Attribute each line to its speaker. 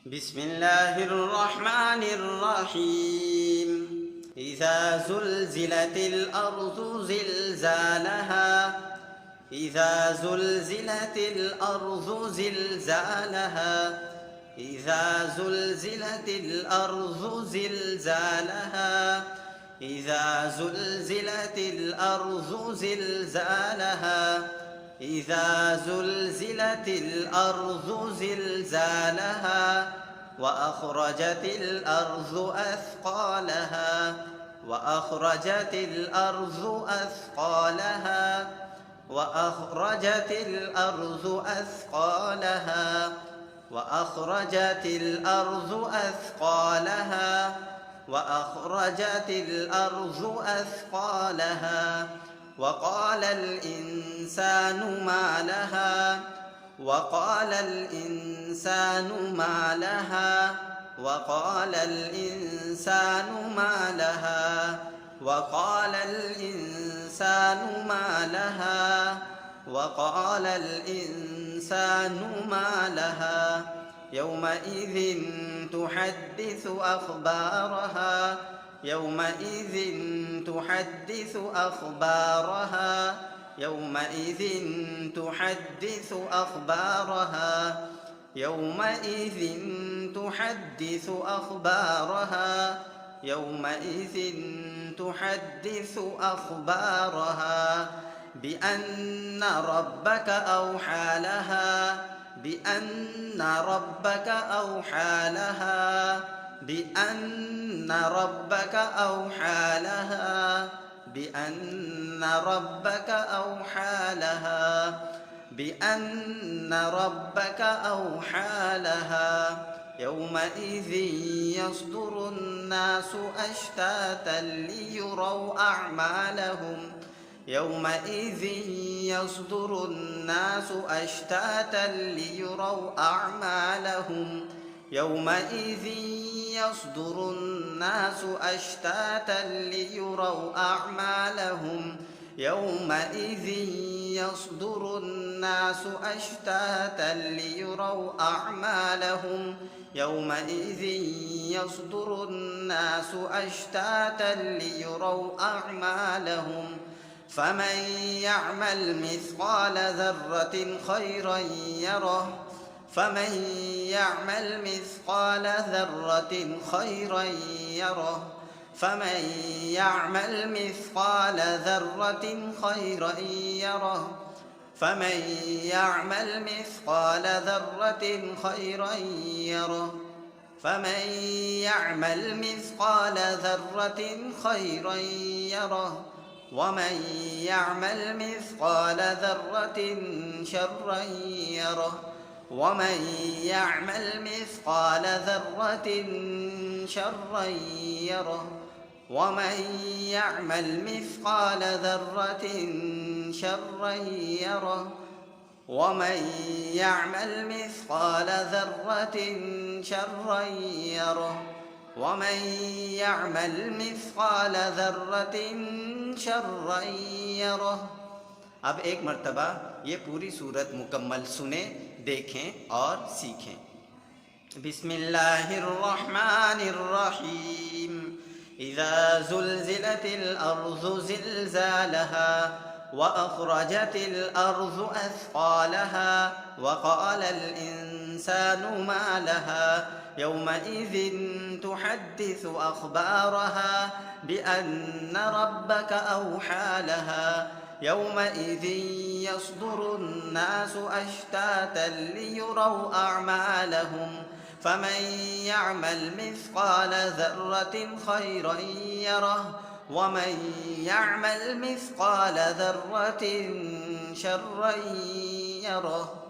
Speaker 1: بسم الله الرحمن الرحيم. إذا زلزلت الأرض زلزالها إذا زلزلت الأرض زلزالها إذا زلزلت الأرض زلزالها إذا زلزلت الأرض زلزالها إذا زلزلت الأرض زلزالها وأخرجت الأرض أثقالها وأخرجت الأرض أثقالها وأخرجت الأرض أثقالها وأخرجت الأرض أثقالها وأخرجت الأرض أثقالها وقال الإنسان ما لها وقال الإنسان ما لها وقال الإنسان ما لها وقال الإنسان ما لها وقال الإنسان ما لها يومئذ تحدث أخبارها يومئذ تحدث أخبارها يومئذ تحدث أخبارها يومئذ تحدث أخبارها يومئذ تحدث أخبارها بأن ربك أوحى لها بأن ربك أوحى لها بأن ربك أوحى لها بأن ربك أوحى لها بأن ربك أوحى لها يومئذ يصدر الناس أشتاتا ليروا أعمالهم يومئذ يصدر الناس أشتاتا ليروا أعمالهم يومئذ يصدر الناس أشتاتا ليروا أعمالهم يومئذ يصدر الناس أشتاتا ليروا أعمالهم يومئذ يصدر الناس أشتاتا ليروا أعمالهم فمن يعمل مثقال ذرة خيرا يره فمن يعمل مثقال ذرة خيرا يره فمن يعمل مثقال ذرة خيرا يره فمن يعمل مثقال ذرة خيرا يره فمن يعمل مثقال ذرة خيرا يره ومن يعمل مثقال ذرة شرا يره ومن يعمل مثقال ذرة شرا يره ومن يعمل مثقال ذرة شرا يره ومن يعمل مثقال ذرة شرا يره ومن يعمل مثقال ذرة شرا يره। अब एक मर्तबा ये पूरी सूरत मुकम्मल सुने, देखें और सीखें। बिस्मिल्लाहिर्रहमानिर्रहीम। इज़ा ज़ुल्ज़िलतिल अर्ज़ु ज़िल्ज़ालहा वअख़रजतिल अर्ज़ु अथक़ालहा वक़ालल इंसानु मा लहा यौमइज़िन तुहद्दिसु अख़बारहा बिअन्न रब्बक औहा लहा يومئذ يصدر الناس أشتاتا ليروا أعمالهم فمن يعمل مثقال ذرة خيرا يره ومن يعمل مثقال ذرة شرا يره।